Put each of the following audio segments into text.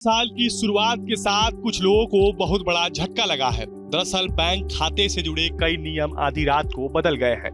साल की शुरुआत के साथ कुछ लोगों को बहुत बड़ा झटका लगा है। दरअसल बैंक खाते से जुड़े कई नियम आधी रात को बदल गए हैं।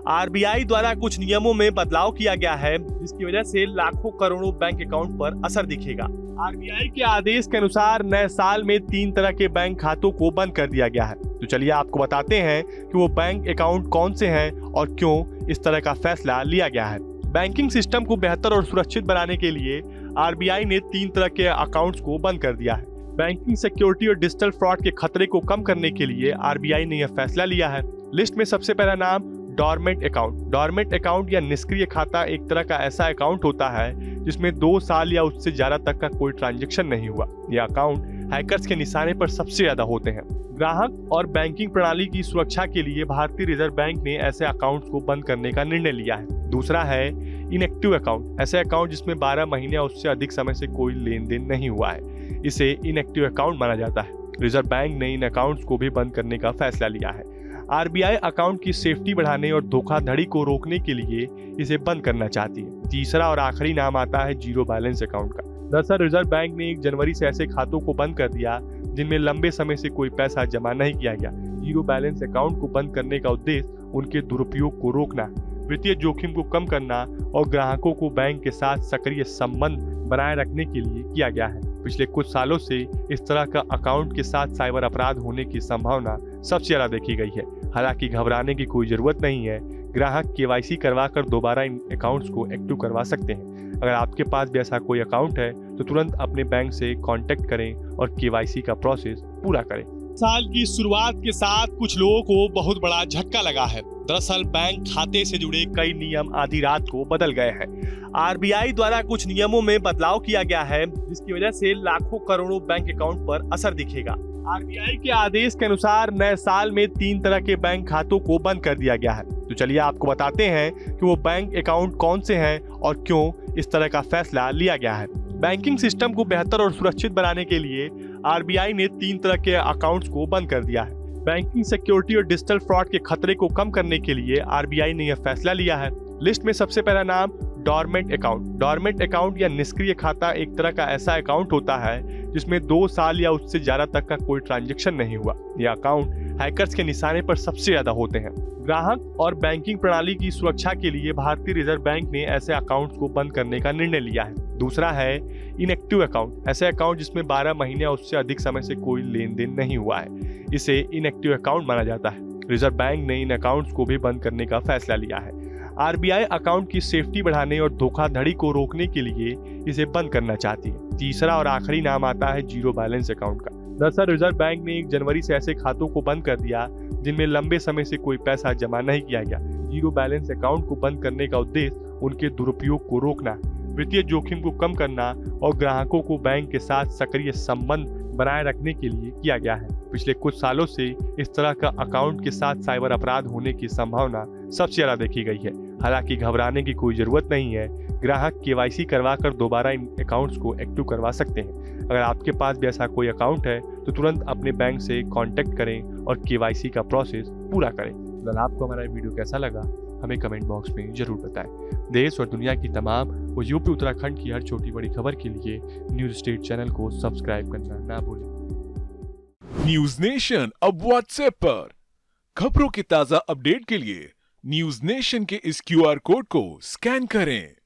आरबीआई द्वारा कुछ नियमों में बदलाव किया गया है, जिसकी वजह से लाखों करोड़ों बैंक अकाउंट पर असर दिखेगा। आरबीआई के आदेश के अनुसार नए साल में 3 तरह के बैंक खातों को बंद कर दिया गया है। तो चलिए आपको बताते हैं कि वो बैंक अकाउंट कौन से हैं और क्यों इस तरह का फैसला लिया गया है। बैंकिंग सिस्टम को बेहतर और सुरक्षित बनाने के लिए आरबीआई ने 3 तरह के अकाउंट्स को बंद कर दिया है। बैंकिंग सिक्योरिटी और डिजिटल फ्रॉड के खतरे को कम करने के लिए आरबीआई ने यह फैसला लिया है। लिस्ट में सबसे पहला नाम डॉर्मेंट अकाउंट। डॉर्मेंट अकाउंट या निष्क्रिय खाता एक तरह का ऐसा अकाउंट होता है जिसमें 2 साल या उससे ज्यादा तक का कोई ट्रांजैक्शन नहीं हुआ। यह अकाउंट हैकर्स के निशाने पर सबसे ज्यादा होते हैं। ग्राहक और बैंकिंग प्रणाली की सुरक्षा के लिए भारतीय रिजर्व बैंक ने ऐसे अकाउंट्स को बंद करने का निर्णय लिया है। दूसरा है इनएक्टिव अकाउंट। ऐसे अकाउंट जिसमें 12 महीने या उससे अधिक समय से कोई लेन देन नहीं हुआ है, इसे इनएक्टिव अकाउंट माना जाता है। रिजर्व बैंक ने इन अकाउंट्स को भी बंद करने का फैसला लिया है। आरबीआई अकाउंट की सेफ्टी बढ़ाने और धोखाधड़ी को रोकने के लिए इसे बंद करना चाहती है। तीसरा और आखिरी नाम आता है जीरो बैलेंस अकाउंट का। दरअसल रिजर्व बैंक ने 1 जनवरी से ऐसे खातों को बंद कर दिया जिनमें लंबे समय से कोई पैसा जमा नहीं किया गया। जीरो बैलेंस अकाउंट को बंद करने का उद्देश्य उनके दुरुपयोग को रोकना, वित्तीय जोखिम को कम करना और ग्राहकों को बैंक के साथ सक्रिय संबंध बनाए रखने के लिए किया गया है। पिछले कुछ सालों से इस तरह का अकाउंट के साथ साइबर अपराध होने की संभावना सबसे ज्यादा देखी गई है। हालांकि घबराने की कोई जरूरत नहीं है। ग्राहक केवाईसी करवाकर दोबारा इन अकाउंट्स को एक्टिव करवा सकते हैं। अगर आपके पास भी ऐसा कोई अकाउंट है तो तुरंत अपने बैंक से कांटेक्ट करें और केवाईसी का प्रोसेस पूरा करें। साल की शुरुआत के साथ कुछ लोगों को बहुत बड़ा झटका लगा है। दरअसल बैंक खाते से जुड़े कई नियम आधी रात को बदल गए हैं। आरबीआई द्वारा कुछ नियमों में बदलाव किया गया है, जिसकी वजह से लाखों करोड़ों बैंक अकाउंट पर असर दिखेगा। आरबीआई के आदेश के अनुसार नए साल में 3 तरह के बैंक खातों को बंद कर दिया गया है। तो चलिए आपको बताते हैं कि वो बैंक अकाउंट कौन से हैं और क्यों इस तरह का फैसला लिया गया है। बैंकिंग सिस्टम को बेहतर और सुरक्षित बनाने के लिए आरबीआई ने 3 तरह के अकाउंट्स को बंद कर दिया है। बैंकिंग सिक्योरिटी और डिजिटल फ्रॉड के खतरे को कम करने के लिए आरबीआई ने यह फैसला लिया है। लिस्ट में सबसे पहला नाम डॉर्मेंट अकाउंट। डॉर्मेंट अकाउंट या निष्क्रिय खाता एक तरह का ऐसा अकाउंट होता है जिसमें 2 साल या उससे ज्यादा तक का कोई ट्रांजैक्शन नहीं हुआ। यह अकाउंट हैकर्स के निशाने पर सबसे ज्यादा होते हैं। ग्राहक और बैंकिंग प्रणाली की सुरक्षा के लिए भारतीय रिजर्व बैंक ने ऐसे अकाउंट्स को बंद करने का निर्णय लिया है। दूसरा है इनएक्टिव अकाउंट। ऐसे अकाउंट जिसमें 12 महीने या उससे अधिक समय से कोई लेन देन नहीं हुआ है, इसे इनएक्टिव अकाउंट माना जाता है। रिजर्व बैंक ने इन अकाउंट्स को भी बंद करने का फैसला लिया है। आरबीआई अकाउंट की सेफ्टी बढ़ाने और धोखाधड़ी को रोकने के लिए इसे बंद करना चाहती है। तीसरा और आखिरी नाम आता है जीरो बैलेंस अकाउंट का। दरअसल रिजर्व बैंक ने 1 जनवरी से ऐसे खातों को बंद कर दिया जिनमें लंबे समय से कोई पैसा जमा नहीं किया गया। जीरो बैलेंस अकाउंट को बंद करने का उद्देश्य उनके दुरुपयोग को रोकना, वित्तीय जोखिम को कम करना और ग्राहकों को बैंक के साथ सक्रिय संबंध बनाए रखने के लिए किया गया है। पिछले कुछ सालों से इस तरह का अकाउंट के साथ साइबर अपराध होने की संभावना सबसे ज्यादा देखी गई है। हालांकि घबराने की कोई जरूरत नहीं है। ग्राहक केवाईसी करवाकर दोबारा इन अकाउंट्स को एक्टिव करवा सकते हैं। अगर आपके पास भी ऐसा कोई अकाउंट है तो तुरंत अपने बैंक से कांटेक्ट करें और केवाईसी का प्रोसेस पूरा करें। अगर आपको हमारा वीडियो कैसा लगा हमें कमेंट बॉक्स में जरूर बताएं। देश और दुनिया की तमाम और यूपी उत्तराखंड की हर छोटी बड़ी खबर के लिए न्यूज स्टेट चैनल को सब्सक्राइब करना ना भूलें। न्यूज नेशन अब व्हाट्सएप पर खबरों की ताजा अपडेट के लिए न्यूज नेशन के इस क्यूआर कोड को स्कैन करें।